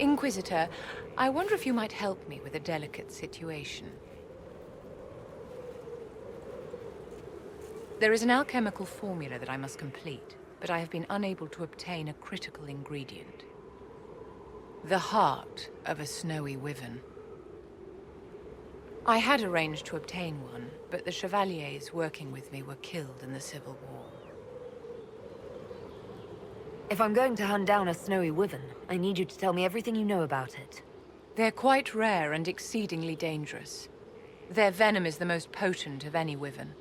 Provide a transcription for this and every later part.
Inquisitor, I wonder if you might help me with a delicate situation. There is an alchemical formula that I must complete, but I have been unable to obtain a critical ingredient. The heart of a snowy wyvern. I had arranged to obtain one, but the chevaliers working with me were killed in the Civil War. If I'm going to hunt down a snowy wyvern, I need you to tell me everything you know about it. They're quite rare and exceedingly dangerous. Their venom is the most potent of any wyvern.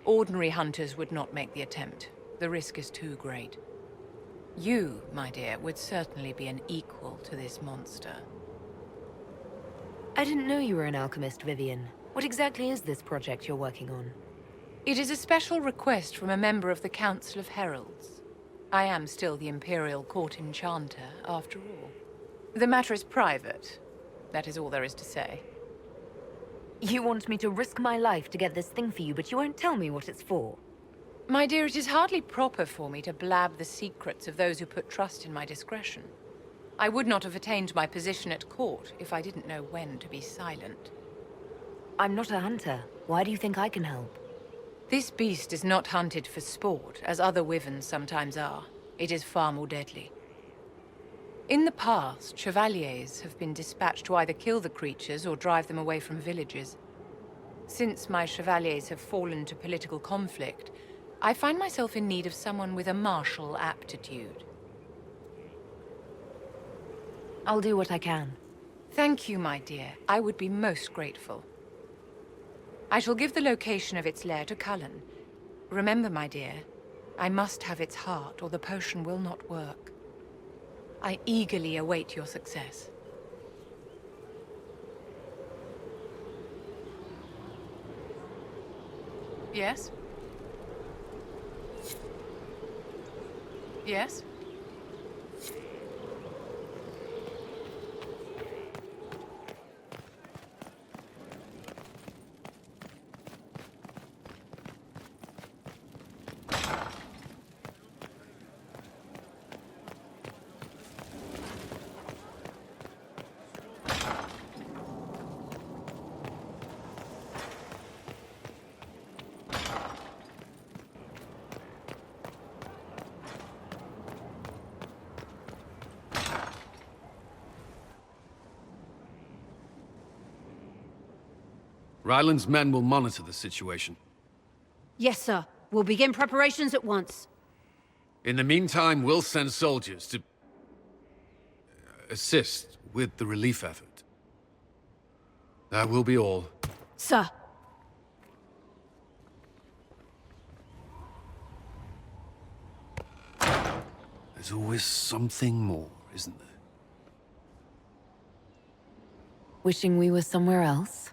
Ordinary hunters would not make the attempt. The risk is too great. You, my dear, would certainly be an equal to this monster. I didn't know you were an alchemist, Vivian. What exactly is this project you're working on? It is a special request from a member of the Council of Heralds. I am still the Imperial Court Enchanter, after all. The matter is private. That is all there is to say. You want me to risk my life to get this thing for you, but you won't tell me what it's for. My dear, it is hardly proper for me to blab the secrets of those who put trust in my discretion. I would not have attained my position at court if I didn't know when to be silent. I'm not a hunter. Why do you think I can help? This beast is not hunted for sport, as other wyverns sometimes are. It is far more deadly. In the past, chevaliers have been dispatched to either kill the creatures or drive them away from villages. Since my chevaliers have fallen to political conflict, I find myself in need of someone with a martial aptitude. I'll do what I can. Thank you, my dear. I would be most grateful. I shall give the location of its lair to Cullen. Remember, my dear, I must have its heart or the potion will not work. I eagerly await your success. Yes? Yes? Ryland's men will monitor the situation. Yes, sir. We'll begin preparations at once. In the meantime, we'll send soldiers to assist with the relief effort. That will be all. Sir. There's always something more, isn't there? Wishing we were somewhere else?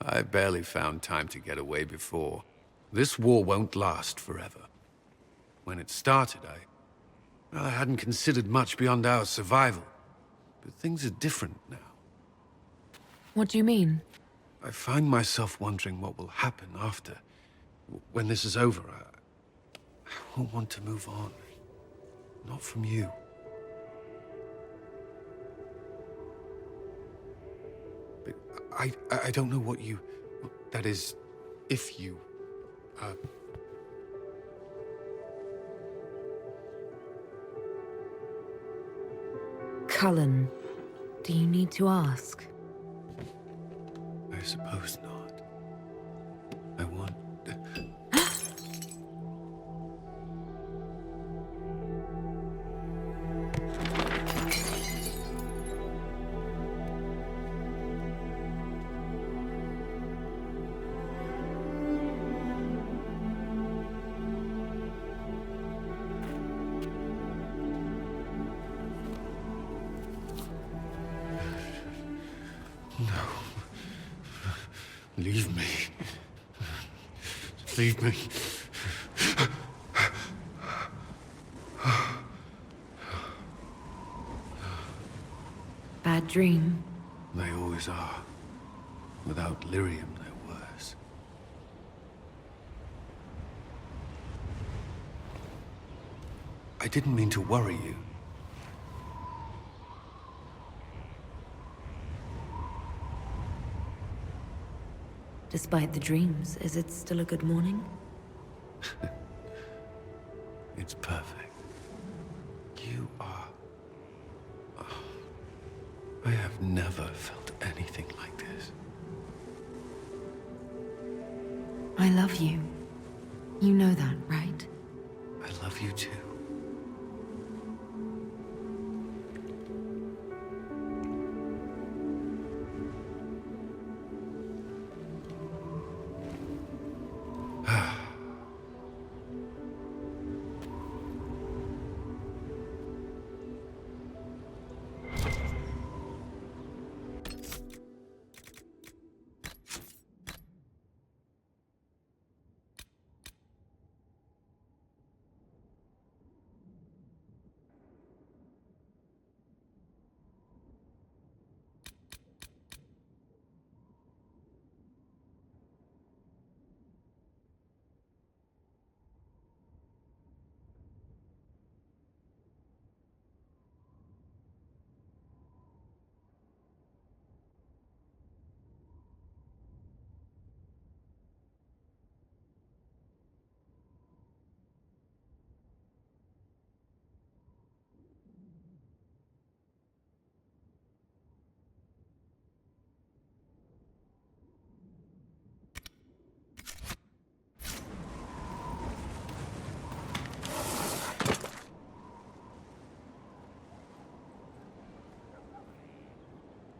I barely found time to get away before. This war won't last forever. When it started, I hadn't considered much beyond our survival. But things are different now. What do you mean? I find myself wondering what will happen after. When this is over, I won't want to move on. Not from you. But I don't know what you... That is, if you... Cullen, do you need to ask? I suppose not. I want... No. Leave me. Leave me. Bad dream. They always are. Without lyrium, they're worse. I didn't mean to worry you. Despite the dreams, is it still a good morning? It's perfect. You are... I have never felt anything like this. I love you. You know that, right? I love you too.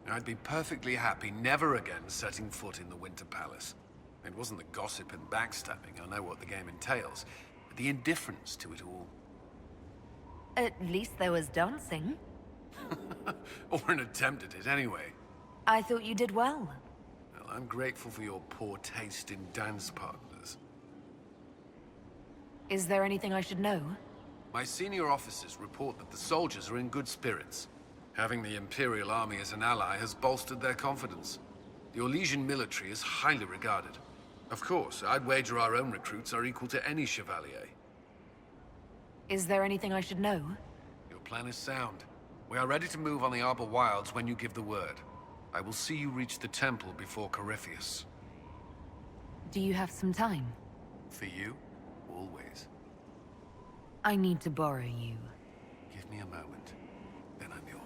I'd be perfectly happy never again setting foot in the Winter Palace. It wasn't the gossip and backstabbing, I know what the game entails, but the indifference to it all. At least there was dancing. Or an attempt at it, anyway. I thought you did well. Well, I'm grateful for your poor taste in dance partners. Is there anything I should know? My senior officers report that the soldiers are in good spirits. Having the Imperial Army as an ally has bolstered their confidence. The Orlesian military is highly regarded. Of course, I'd wager our own recruits are equal to any Chevalier. Is there anything I should know? Your plan is sound. We are ready to move on the Arbor Wilds when you give the word. I will see you reach the temple before Corypheus. Do you have some time? For you, always. I need to borrow you. Give me a moment, then I'm yours.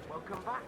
Welcome back.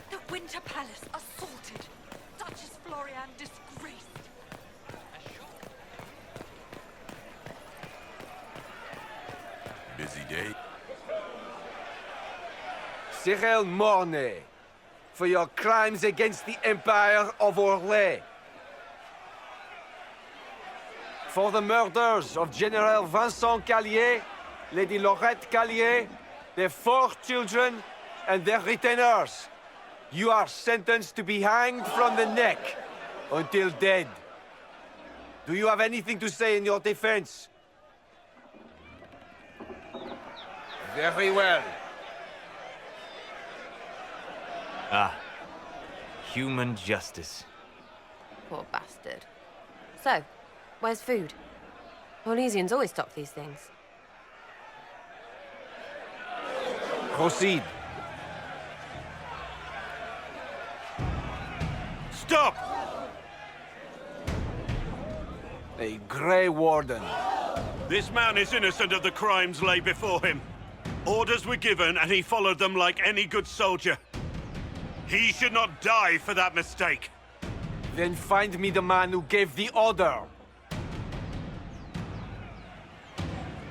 The Winter Palace assaulted. Duchess Florian disgraced. Busy day. Cyril Mornay, for your crimes against the Empire of Orlais. For the murders of General Vincent Callier, Lady Laurette Callier, their 4 children, and their retainers. You are sentenced to be hanged from the neck until dead. Do you have anything to say in your defense? Very well. Ah. Human justice. Poor bastard. So, where's food? Orlesians always stock these things. Proceed. Stop! A Grey Warden. This man is innocent of the crimes laid before him. Orders were given, and he followed them like any good soldier. He should not die for that mistake. Then find me the man who gave the order.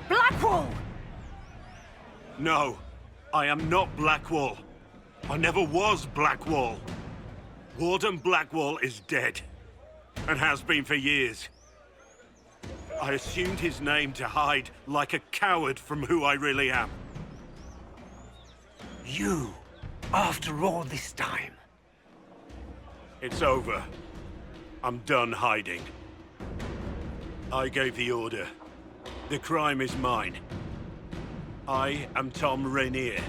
Blackwall! No, I am not Blackwall. I never was Blackwall. Warden Blackwall is dead, and has been for years. I assumed his name to hide like a coward from who I really am. You, after all this time. It's over. I'm done hiding. I gave the order. The crime is mine. I am Tom Rainier.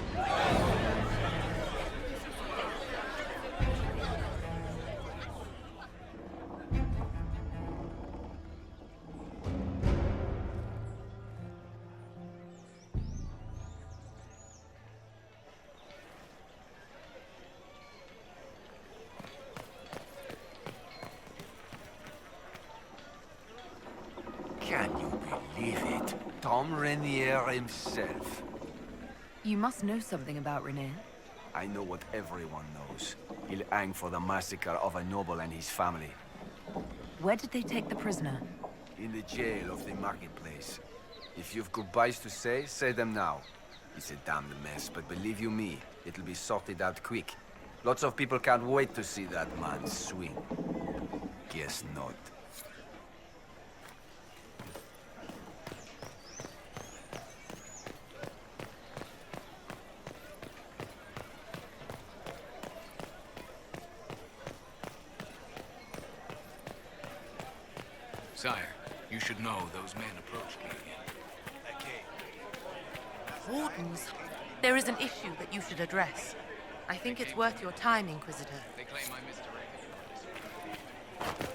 Can you believe it? Tom Rainier himself. You must know something about Rainier. I know what everyone knows. He'll hang for the massacre of a noble and his family. Where did they take the prisoner? In the jail of the marketplace. If you've goodbyes to say them now. It's a damned mess, but believe you me, it'll be sorted out quick. Lots of people can't wait to see that man swing. Guess not. Sire, you should know those men approached me. Wardens, there is an issue that you should address. I think it's worth your time, Inquisitor. They claim I misdirected.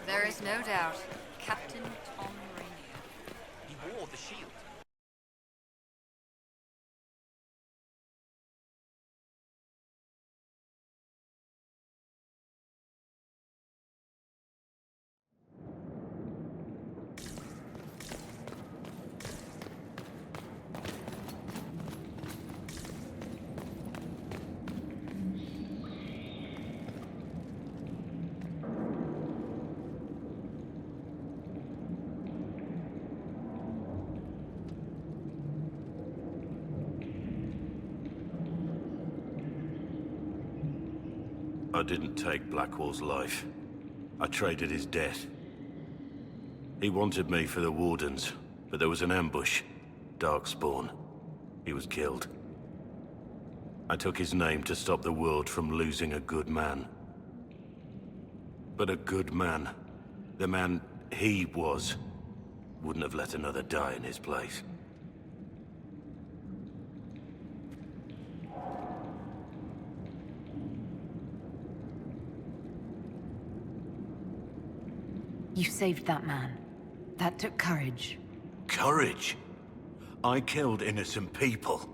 There is no doubt. Captain Tom Rainier. He wore the shield. I didn't take Blackwall's life. I traded his death. He wanted me for the Wardens, but there was an ambush. Darkspawn. He was killed. I took his name to stop the world from losing a good man. But a good man, the man he was, wouldn't have let another die in his place. You saved that man. That took courage. Courage? I killed innocent people.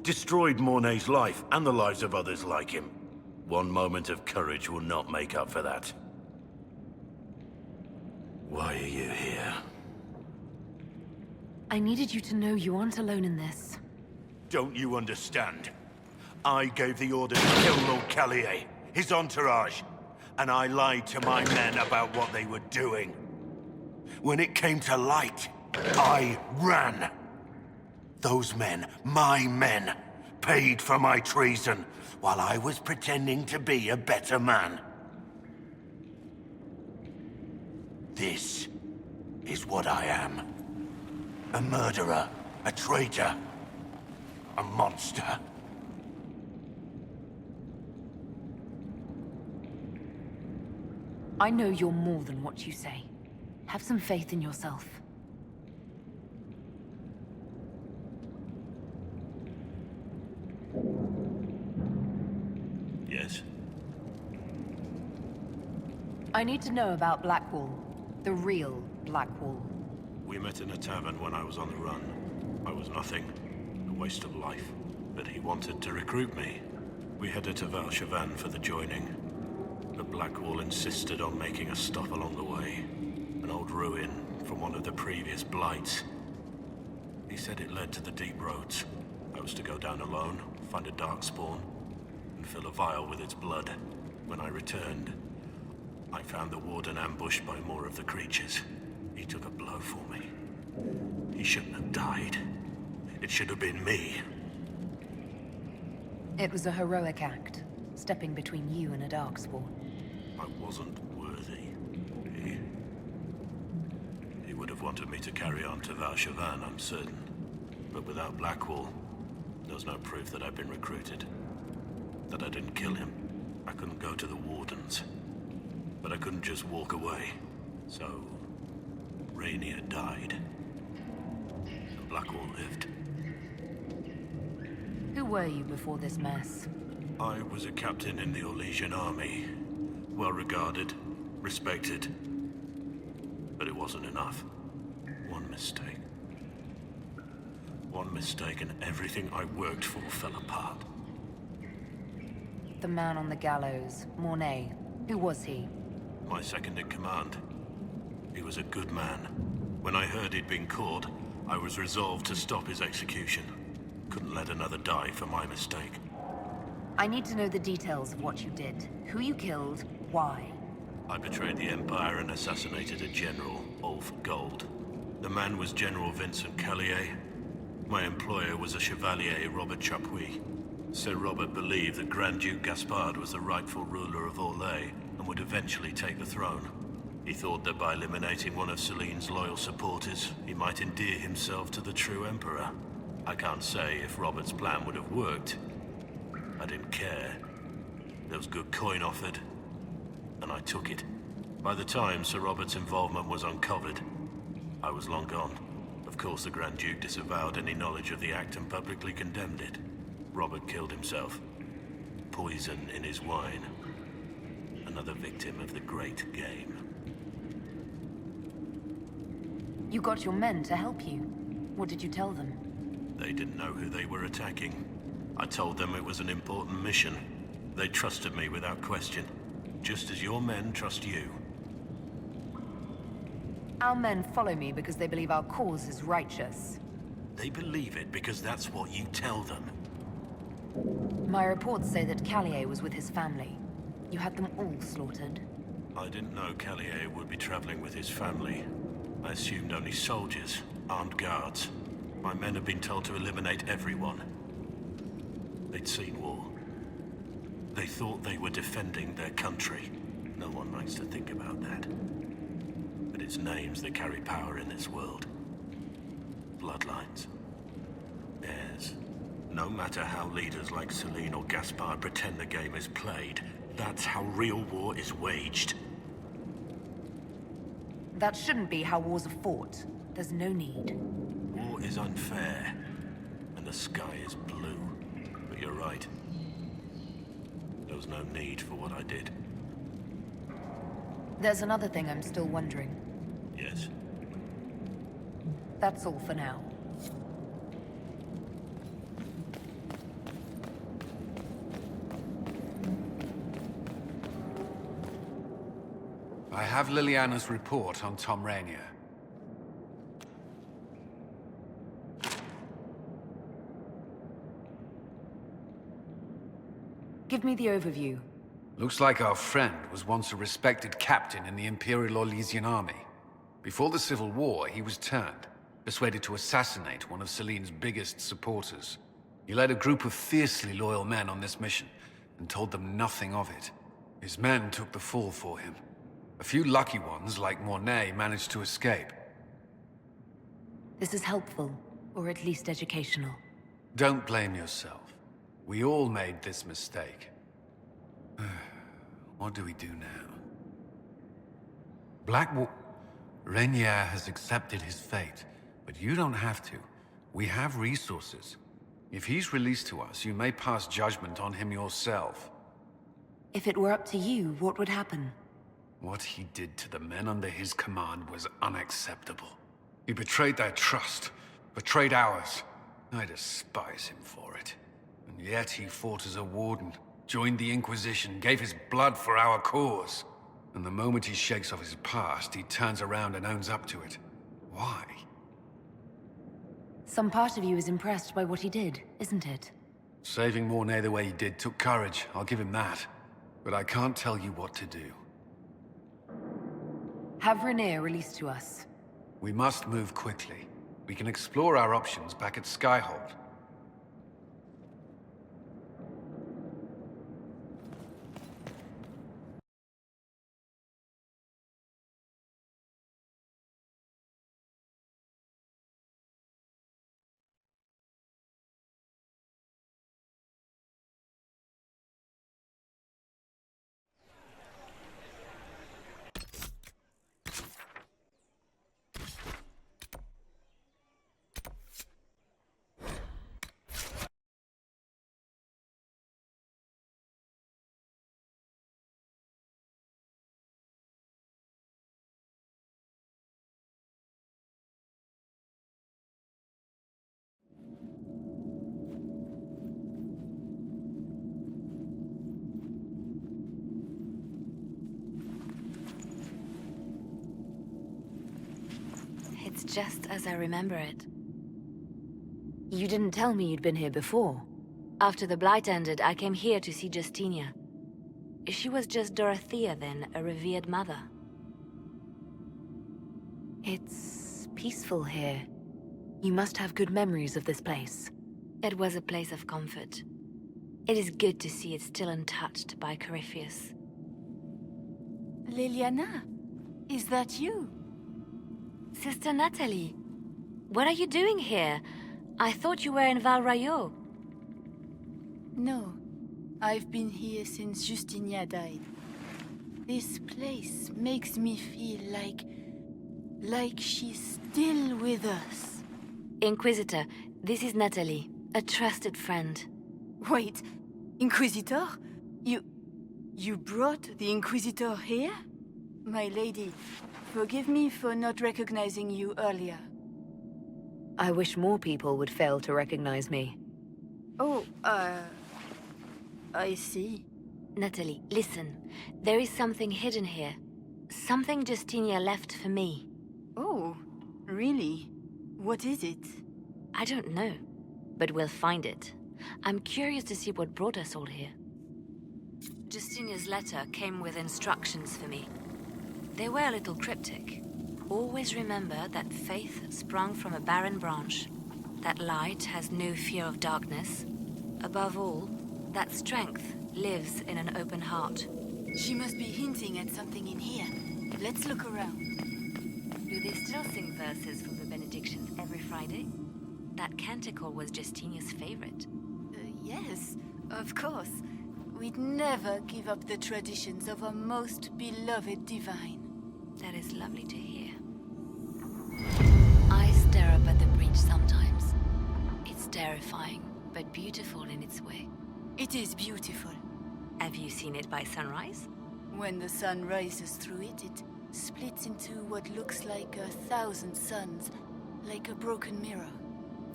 Destroyed Mornay's life and the lives of others like him. One moment of courage will not make up for that. Why are you here? I needed you to know you aren't alone in this. Don't you understand? I gave the order to kill Lord Callier, his entourage, and I lied to my men about what they were doing. When it came to light, I ran. Those men, my men, paid for my treason, while I was pretending to be a better man. This is what I am. A murderer, a traitor, a monster. I know you're more than what you say. Have some faith in yourself. Yes? I need to know about Blackwall. The real Blackwall. We met in a tavern when I was on the run. I was nothing. A waste of life. But he wanted to recruit me. We headed to Valoriel for the joining. But Blackwall insisted on making a stop along the way. An old ruin from one of the previous blights. He said it led to the deep roads. I was to go down alone, find a darkspawn, and fill a vial with its blood. When I returned, I found the warden ambushed by more of the creatures. He took a blow for me. He shouldn't have died. It should have been me. It was a heroic act, stepping between you and a darkspawn. I wasn't worthy. He would have wanted me to carry on to Valoriel, I'm certain. But without Blackwall, there's no proof that I've been recruited. That I didn't kill him. I couldn't go to the wardens. But I couldn't just walk away. So, Rainier died. And Blackwall lived. Who were you before this mess? I was a captain in the Orlesian army. Well regarded, respected. But it wasn't enough. One mistake. One mistake and everything I worked for fell apart. The man on the gallows, Mornay. Who was he? My second in command. He was a good man. When I heard he'd been caught, I was resolved to stop his execution. Couldn't let another die for my mistake. I need to know the details of what you did. Who you killed, why. I betrayed the Empire and assassinated a general, Ulf Gold. The man was General Vincent Callier. My employer was a Chevalier, Robert Chapuis. Sir Robert believed that Grand Duke Gaspard was the rightful ruler of Orlais and would eventually take the throne. He thought that by eliminating one of Celine's loyal supporters, he might endear himself to the true Emperor. I can't say if Robert's plan would have worked. I didn't care. There was good coin offered, and I took it. By the time Sir Robert's involvement was uncovered, I was long gone. Of course, the Grand Duke disavowed any knowledge of the act and publicly condemned it. Robert killed himself. Poison in his wine. Another victim of the great game. You got your men to help you. What did you tell them? They didn't know who they were attacking. I told them it was an important mission. They trusted me without question. Just as your men trust you. Our men follow me because they believe our cause is righteous. They believe it because that's what you tell them. My reports say that Callier was with his family. You had them all slaughtered. I didn't know Callier would be traveling with his family. I assumed only soldiers, armed guards. My men had been told to eliminate everyone. They'd seen war. They thought they were defending their country. No one likes to think about that. But it's names that carry power in this world. Bloodlines. Heirs. No matter how leaders like Celine or Gaspard pretend the game is played, that's how real war is waged. That shouldn't be how wars are fought. There's no need. War is unfair, and the sky is blue. But you're right. There was no need for what I did. There's another thing I'm still wondering. Yes? That's all for now. I have Liliana's report on Tom Rainier. Give me the overview. Looks like our friend was once a respected captain in the Imperial Orlesian army. Before the Civil War, he was turned, persuaded to assassinate one of Celine's biggest supporters. He led a group of fiercely loyal men on this mission, and told them nothing of it. His men took the fall for him. A few lucky ones, like Mornay, managed to escape. This is helpful, or at least educational. Don't blame yourself. We all made this mistake. What do we do now? Blackwall... Rainier has accepted his fate, but you don't have to. We have resources. If he's released to us, you may pass judgment on him yourself. If it were up to you, what would happen? What he did to the men under his command was unacceptable. He betrayed their trust, betrayed ours. I despise him for it. And yet he fought as a warden, joined the Inquisition, gave his blood for our cause. And the moment he shakes off his past, he turns around and owns up to it. Why? Some part of you is impressed by what he did, isn't it? Saving Mornay the way he did took courage, I'll give him that. But I can't tell you what to do. Have Rainier released to us. We must move quickly. We can explore our options back at Skyhold. It's just as I remember it. You didn't tell me you'd been here before. After the Blight ended, I came here to see Justinia. She was just Dorothea then, a revered mother. It's peaceful here. You must have good memories of this place. It was a place of comfort. It is good to see it still untouched by Corypheus. Liliana, is that you? Sister Natalie, what are you doing here? I thought you were in Valoriel. No, I've been here since Justinia died. This place makes me feel like she's still with us. Inquisitor, this is Natalie, a trusted friend. Wait, Inquisitor? You brought the Inquisitor here? My lady, forgive me for not recognizing you earlier. I wish more people would fail to recognize me. Oh, I see. Natalie, listen. There is something hidden here. Something Justinia left for me. Oh, really? What is it? I don't know, but we'll find it. I'm curious to see what brought us all here. Justinia's letter came with instructions for me. They were a little cryptic. Always remember that faith sprung from a barren branch, that light has no fear of darkness. Above all, that strength lives in an open heart. She must be hinting at something in here. Let's look around. Do they still sing verses from the benedictions every Friday? That canticle was Justinia's favorite. Yes, of course. We'd never give up the traditions of our most beloved divine. That is lovely to hear. I stare up at the breach sometimes. It's terrifying, but beautiful in its way. It is beautiful. Have you seen it by sunrise? When the sun rises through it, it splits into what looks like 1,000 suns, like a broken mirror.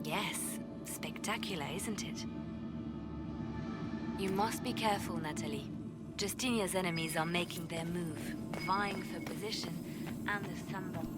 Yes, spectacular, isn't it? You must be careful, Natalie. Justinia's enemies are making their move, vying for position and the sunburn.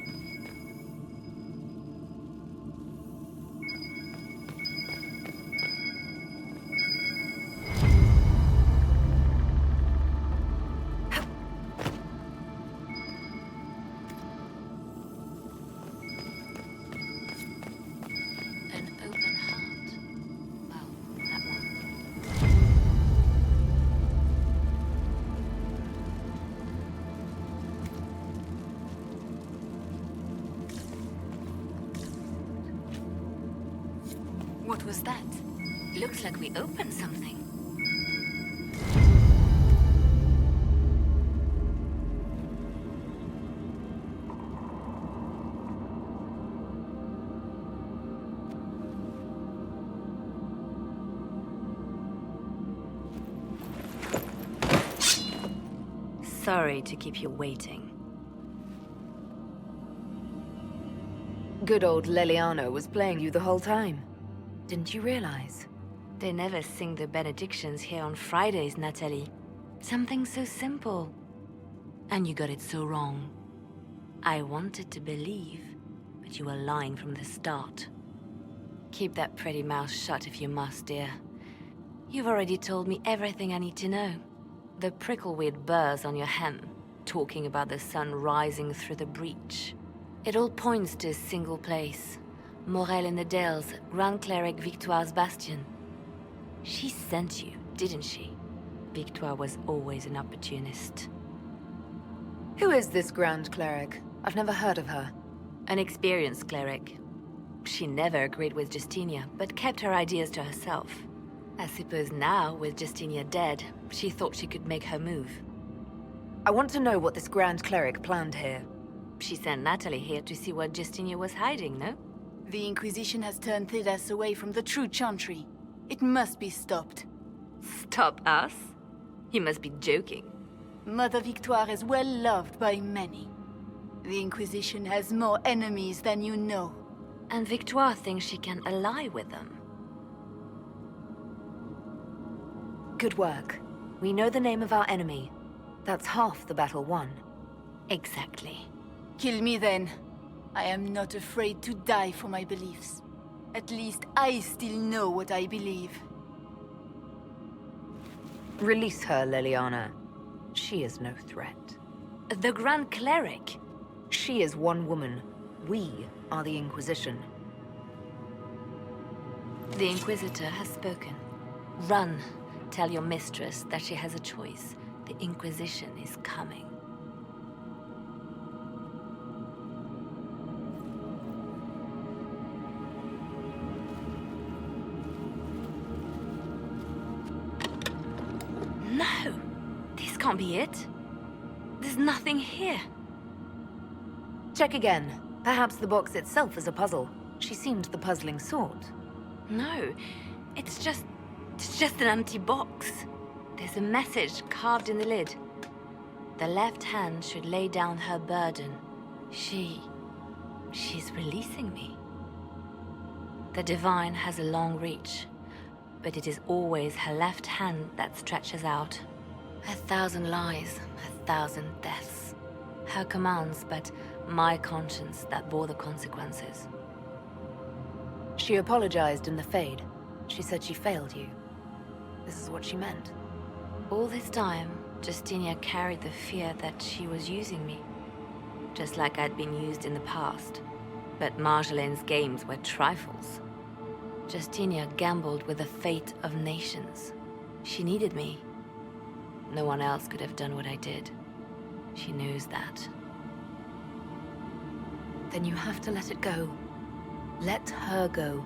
What was that? Looks like we opened something. Sorry to keep you waiting. Good old Leliana was playing you the whole time. Didn't you realize? They never sing the benedictions here on Fridays, Natalie. Something so simple. And you got it so wrong. I wanted to believe, but you were lying from the start. Keep that pretty mouth shut if you must, dear. You've already told me everything I need to know. The prickleweed burrs on your hem, talking about the sun rising through the breach. It all points to a single place. Morel in the Dales, Grand Cleric Victoire's bastion. She sent you, didn't she? Victoire was always an opportunist. Who is this Grand Cleric? I've never heard of her. An experienced cleric. She never agreed with Justinia, but kept her ideas to herself. I suppose now, with Justinia dead, she thought she could make her move. I want to know what this Grand Cleric planned here. She sent Natalie here to see what Justinia was hiding, no? The Inquisition has turned Thedas away from the true Chantry. It must be stopped. Stop us? You must be joking. Mother Victoire is well loved by many. The Inquisition has more enemies than you know. And Victoire thinks she can ally with them. Good work. We know the name of our enemy. That's half the battle won. Exactly. Kill me then. I am not afraid to die for my beliefs. At least I still know what I believe. Release her, Leliana. She is no threat. The Grand Cleric? She is one woman. We are the Inquisition. The Inquisitor has spoken. Run. Tell your mistress that she has a choice. The Inquisition is coming. No! This can't be it. There's nothing here. Check again. Perhaps the box itself is a puzzle. She seemed the puzzling sort. No, it's just an empty box. There's a message carved in the lid. The left hand should lay down her burden. She's releasing me. The divine has a long reach, but it is always her left hand that stretches out. 1,000 lies, 1,000 deaths. Her commands, but my conscience that bore the consequences. She apologized in the Fade. She said she failed you. This is what she meant. All this time, Justinia carried the fear that she was using me. Just like I'd been used in the past. But Marjolaine's games were trifles. Justinia gambled with the fate of nations. She needed me. No one else could have done what I did. She knows that. Then you have to let it go. Let her go.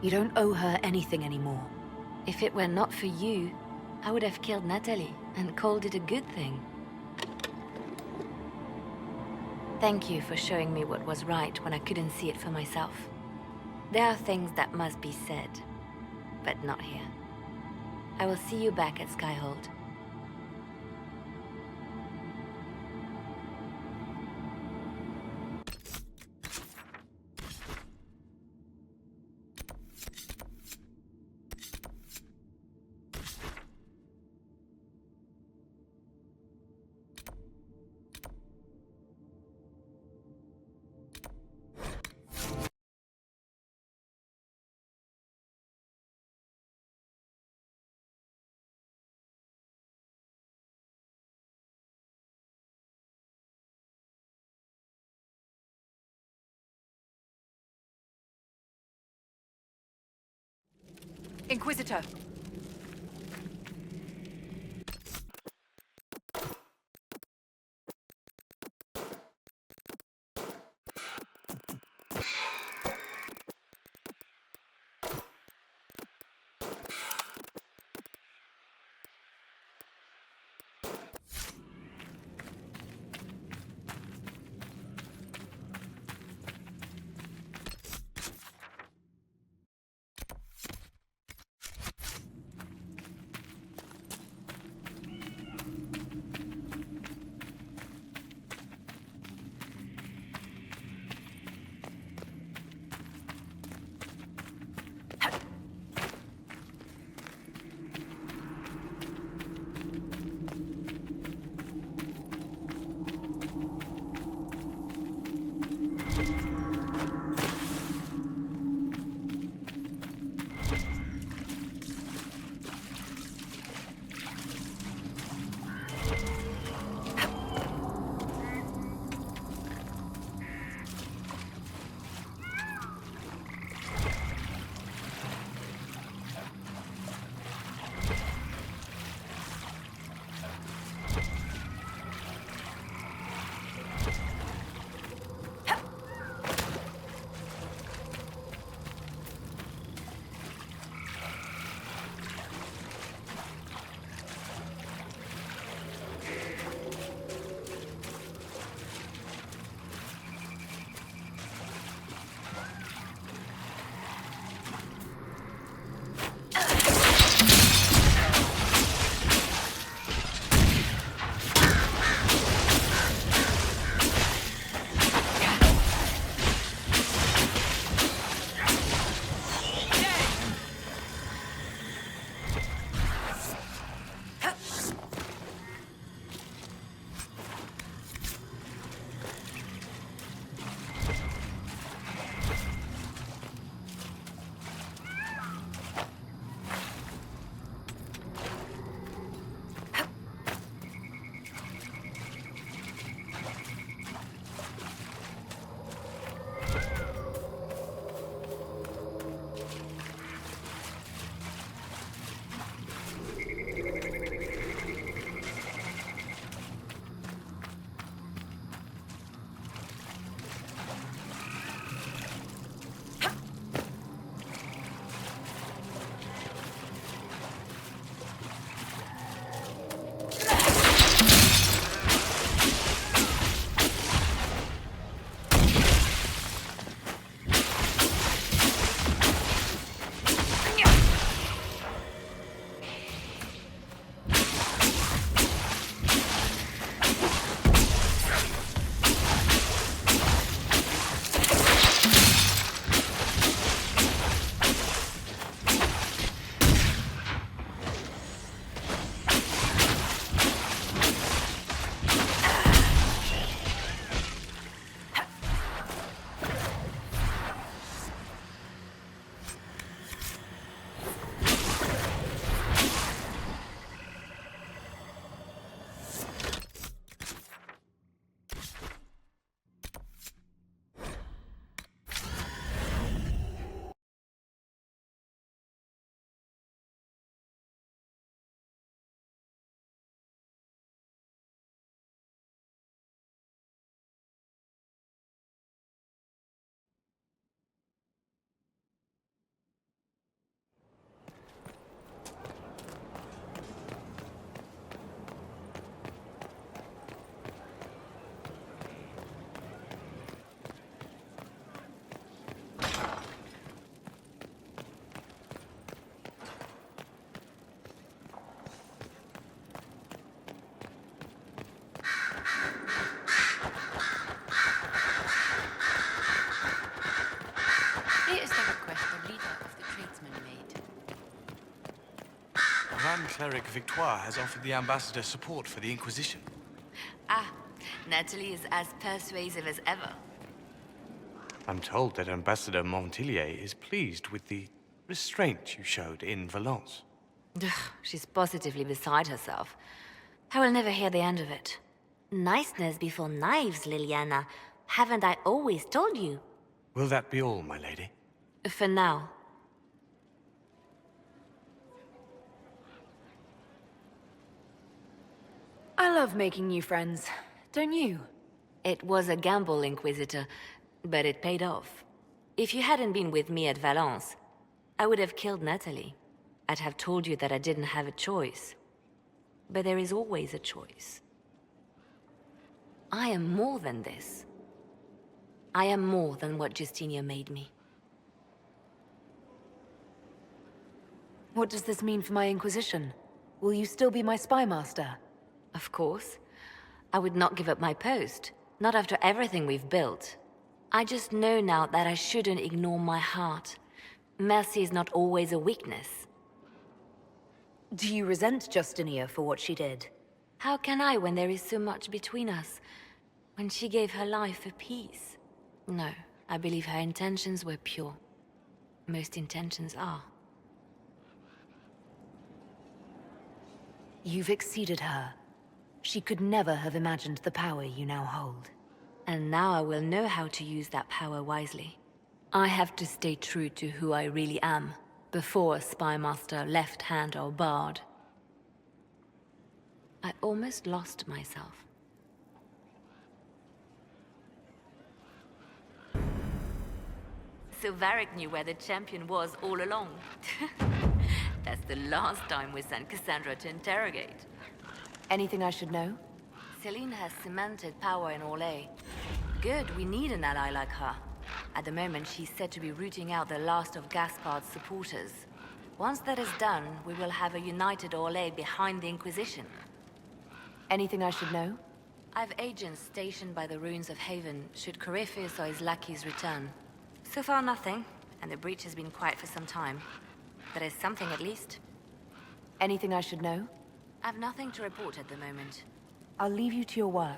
You don't owe her anything anymore. If it were not for you, I would have killed Natalie and called it a good thing. Thank you for showing me what was right when I couldn't see it for myself. There are things that must be said, but not here. I will see you back at Skyhold. Inquisitor! Grand Cleric Victoire has offered the ambassador support for the Inquisition. Ah, Natalie is as persuasive as ever. I'm told that Ambassador Montillier is pleased with the restraint you showed in Valence. Ugh, she's positively beside herself. I will never hear the end of it. Niceness before knives, Liliana. Haven't I always told you? Will that be all, my lady? For now. I love making new friends, don't you? It was a gamble, Inquisitor, but it paid off. If you hadn't been with me at Valence, I would have killed Natalie. I'd have told you that I didn't have a choice. But there is always a choice. I am more than this. I am more than what Justinia made me. What does this mean for my Inquisition? Will you still be my spy master? Of course. I would not give up my post. Not after everything we've built. I just know now that I shouldn't ignore my heart. Mercy is not always a weakness. Do you resent Justinia for what she did? How can I when there is so much between us? When she gave her life for peace? No, I believe her intentions were pure. Most intentions are. You've exceeded her. She could never have imagined the power you now hold. And now I will know how to use that power wisely. I have to stay true to who I really am, before a spy master, left hand or barred. I almost lost myself. So Varric knew where the champion was all along. That's the last time we sent Cassandra to interrogate. Anything I should know? Celine has cemented power in Orlais. Good, we need an ally like her. At the moment, she's said to be rooting out the last of Gaspard's supporters. Once that is done, we will have a united Orlais behind the Inquisition. Anything I should know? I've agents stationed by the ruins of Haven, should Corypheus or his lackeys return. So far nothing, and the breach has been quiet for some time. There is something at least. Anything I should know? I've nothing to report at the moment. I'll leave you to your work.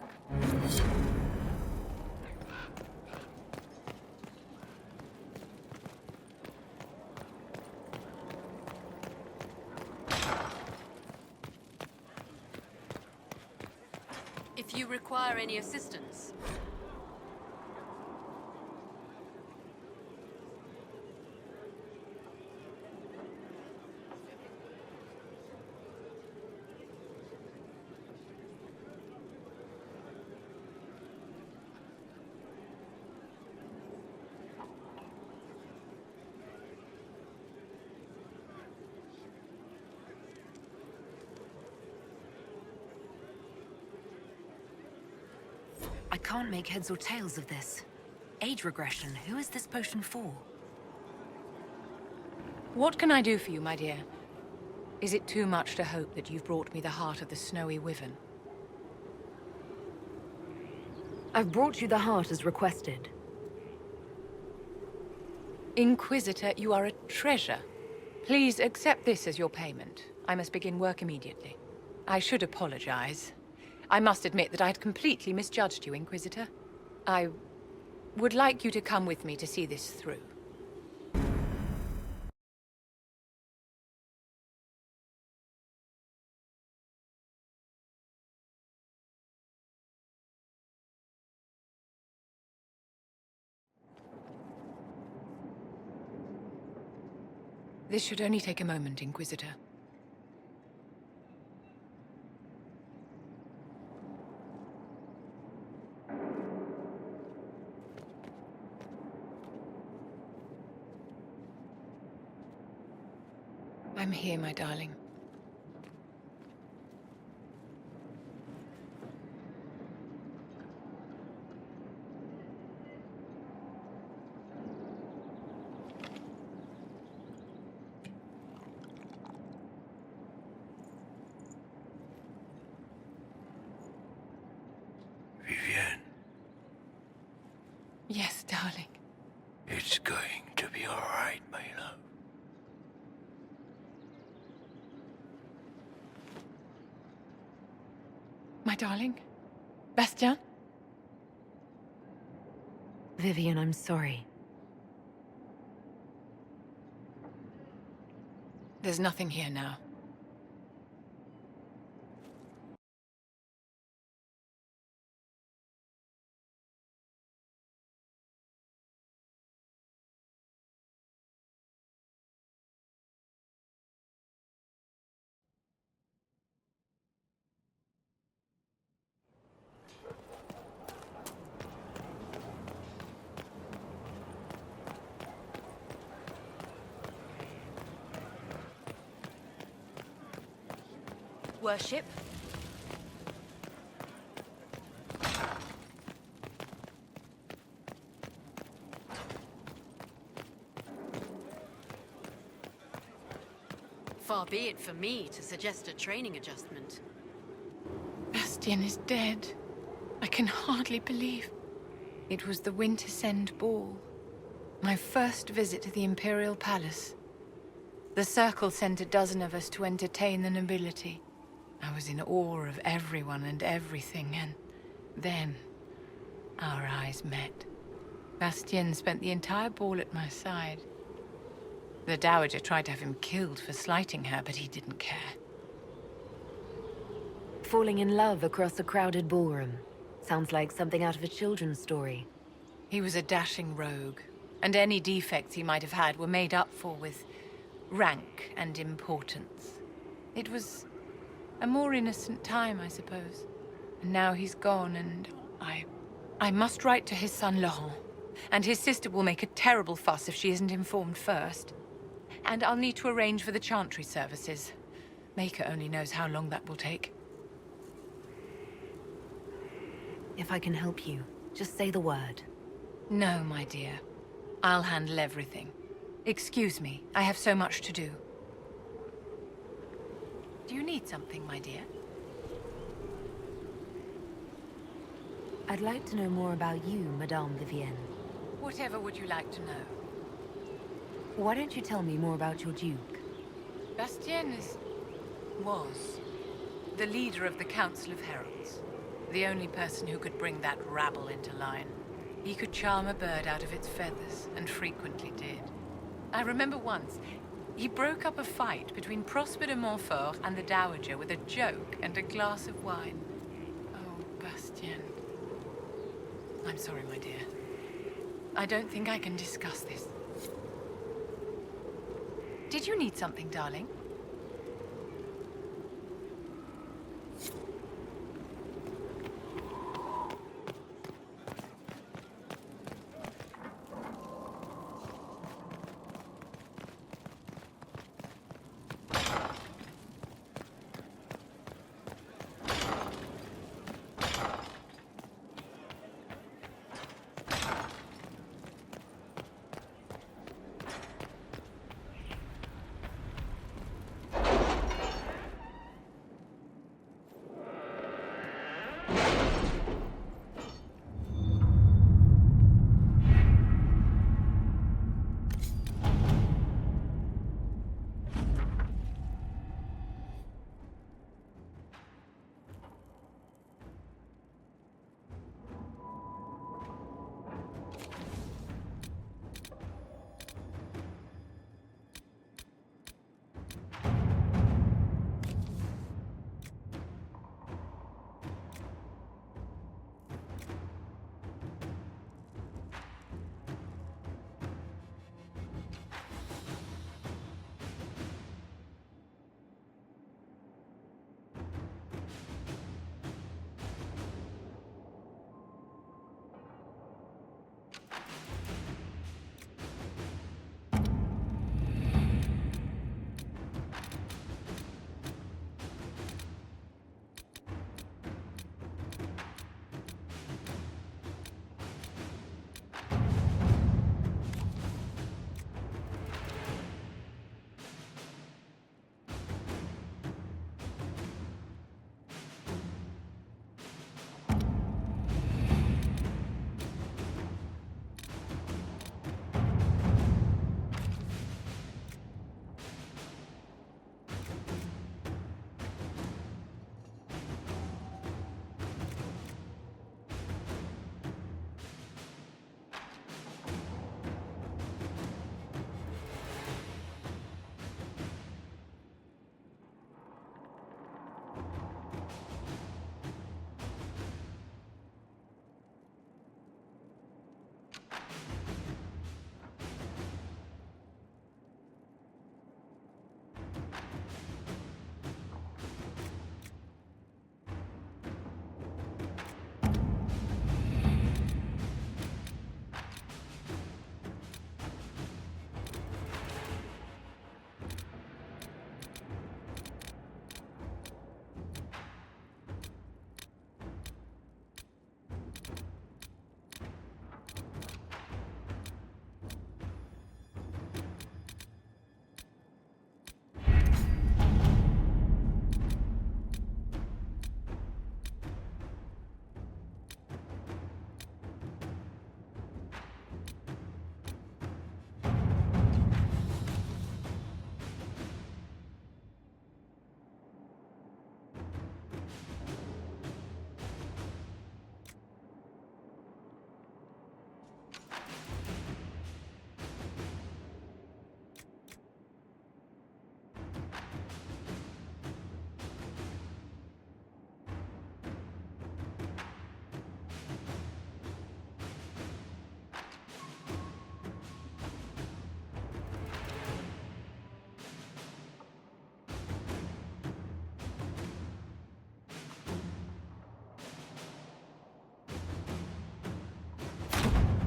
If you require any assistance, I can't make heads or tails of this. Age regression, who is this potion for? What can I do for you, my dear? Is it too much to hope that you've brought me the heart of the snowy wyvern? I've brought you the heart as requested. Inquisitor, you are a treasure. Please accept this as your payment. I must begin work immediately. I should apologize. I must admit that I had completely misjudged you, Inquisitor. I would like you to come with me to see this through. This should only take a moment, Inquisitor. I'm here, my darling. Vivienne, Yes, darling. it's going to be all right, my love. my darling. Bastien? Vivian, I'm sorry. There's nothing here now. Worship? Far be it for me to suggest a training adjustment. Bastien is dead. I can hardly believe. It was the Wintersend Ball. My first visit to the Imperial Palace. The Circle sent a dozen of us to entertain the nobility. I was in awe of everyone and everything, and then our eyes met. Bastien spent the entire ball at my side. The Dowager tried to have him killed for slighting her, but he didn't care. Falling in love across a crowded ballroom. Sounds like something out of a children's story. He was a dashing rogue, and any defects he might have had were made up for with rank and importance. It was a more innocent time, I suppose. And now he's gone, and I must write to his son Laurent. And his sister will make a terrible fuss if she isn't informed first. And I'll need to arrange for the chantry services. Maker only knows how long that will take. If I can help you, just say the word. No, my dear. I'll handle everything. Excuse me, I have so much to do. Do you need something, my dear? I'd like to know more about you, Madame Vivienne. Whatever would you like to know? Why don't you tell me more about your Duke? Bastien was the leader of the Council of Heralds. The only person who could bring that rabble into line. He could charm a bird out of its feathers, and frequently did. I remember once, he broke up a fight between Prosper de Montfort and the Dowager with a joke and a glass of wine. Oh, Bastien. I'm sorry, my dear. I don't think I can discuss this. Did you need something, darling?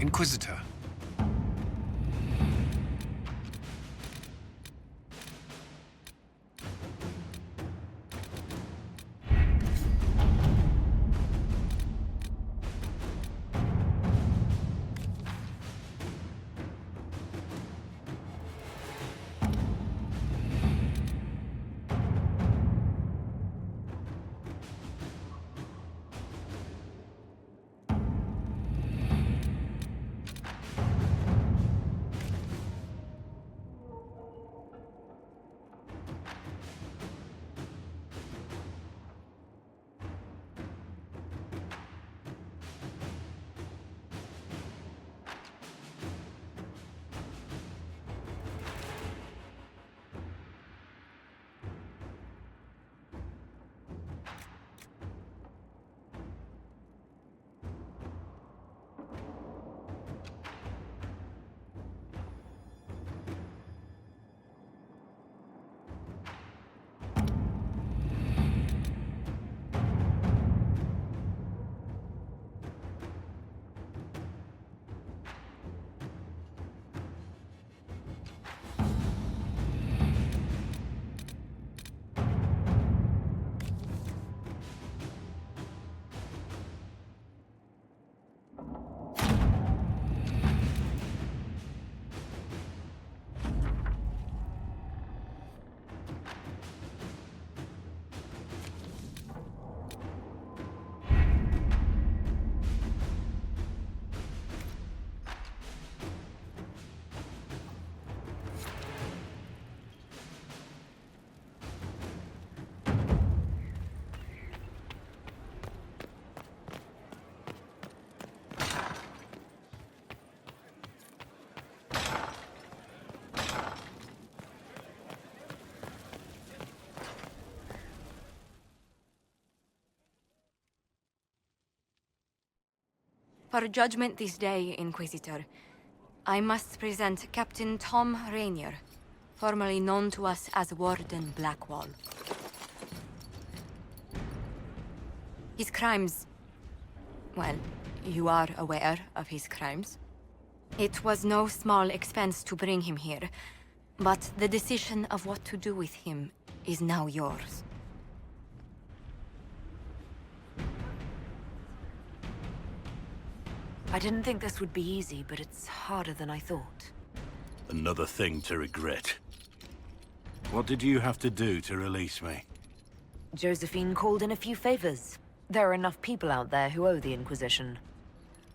Inquisitor. For judgment this day, Inquisitor, I must present Captain Tom Rainier, formerly known to us as Warden Blackwall. His crimes... well, you are aware of his crimes. It was no small expense to bring him here, but the decision of what to do with him is now yours. I didn't think this would be easy, but it's harder than I thought. Another thing to regret. What did you have to do to release me? Josephine called in a few favors. There are enough people out there who owe the Inquisition.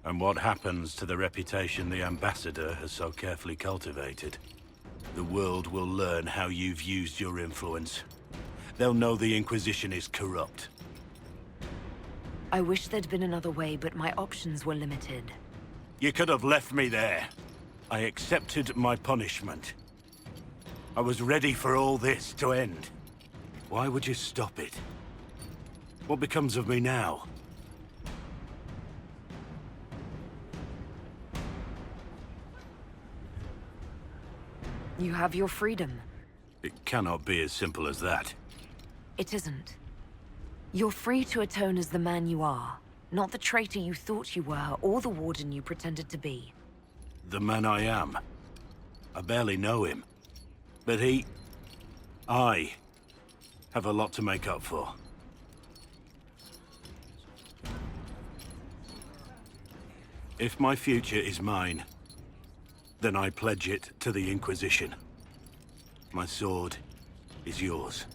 And what happens to the reputation the Ambassador has so carefully cultivated? The world will learn how you've used your influence. They'll know the Inquisition is corrupt. I wish there'd been another way, but my options were limited. You could have left me there. I accepted my punishment. I was ready for all this to end. Why would you stop it? What becomes of me now? You have your freedom. It cannot be as simple as that. It isn't. You're free to atone as the man you are, not the traitor you thought you were, or the warden you pretended to be. The man I am. I barely know him. But I have a lot to make up for. If my future is mine, then I pledge it to the Inquisition. My sword is yours.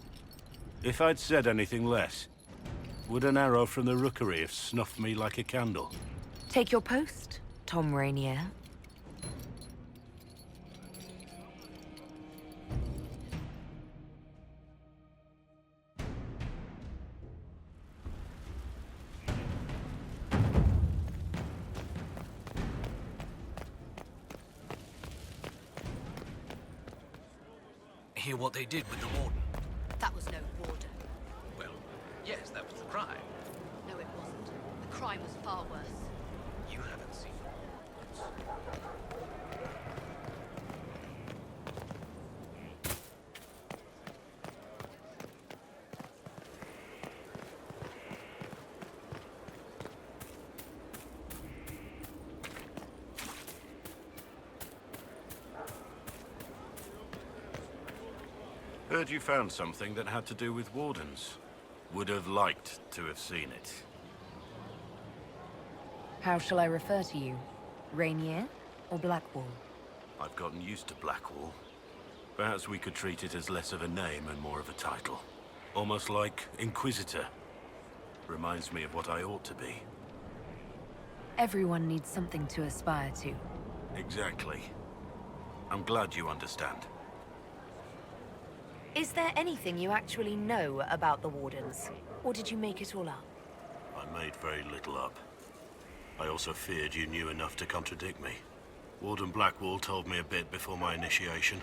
If I'd said anything less, would an arrow from the rookery have snuffed me like a candle? Take your post, Tom Rainier. Hear what they did with the warden? That was no warden. Well, yes, that was the crime. No, it wasn't. The crime was far worse. You haven't seen Heard you found something that had to do with wardens. Would have liked to have seen it. How shall I refer to you? Rainier or Blackwall? I've gotten used to Blackwall. Perhaps we could treat it as less of a name and more of a title. Almost like Inquisitor. Reminds me of what I ought to be. Everyone needs something to aspire to. Exactly. I'm glad you understand. Is there anything you actually know about the Wardens? Or did you make it all up? I made very little up. I also feared you knew enough to contradict me. Warden Blackwall told me a bit before my initiation,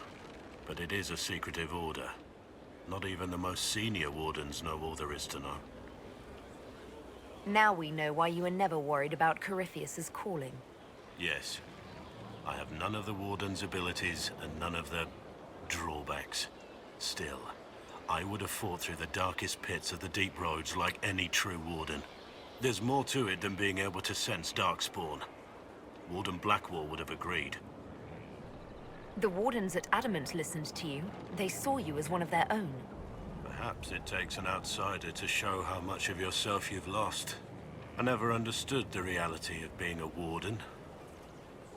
but it is a secretive order. Not even the most senior wardens know all there is to know. Now we know why you were never worried about Corypheus's calling. Yes. I have none of the warden's abilities and none of the drawbacks. Still, I would have fought through the darkest pits of the deep roads like any true warden. There's more to it than being able to sense darkspawn. Warden Blackwall would have agreed. The Wardens at Adamant listened to you. They saw you as one of their own. Perhaps it takes an outsider to show how much of yourself you've lost. I never understood the reality of being a warden.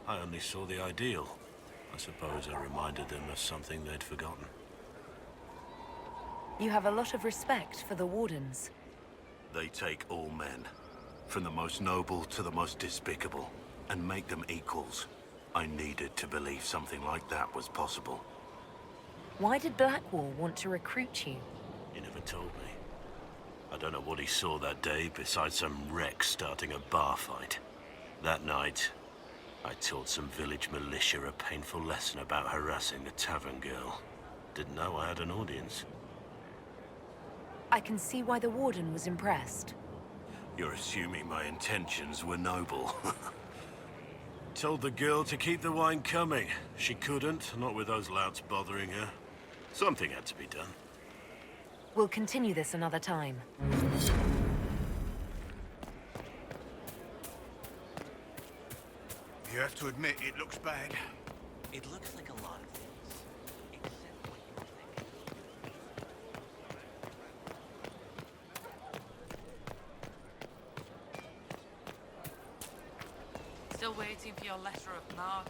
I only saw the ideal. I suppose I reminded them of something they'd forgotten. You have a lot of respect for the Wardens. They take all men, from the most noble to the most despicable, and make them equals. I needed to believe something like that was possible. Why did Blackwall want to recruit you? He never told me. I don't know what he saw that day besides some wreck starting a bar fight. That night, I taught some village militia a painful lesson about harassing a tavern girl. Didn't know I had an audience. I can see why the Warden was impressed. You're assuming my intentions were noble. Told the girl to keep the wine coming. She couldn't, not with those louts bothering her. Something had to be done. We'll continue this another time. You have to admit, it looks bad. It looks like a lot of things, except what you're thinking. Still waiting for your letter of marque,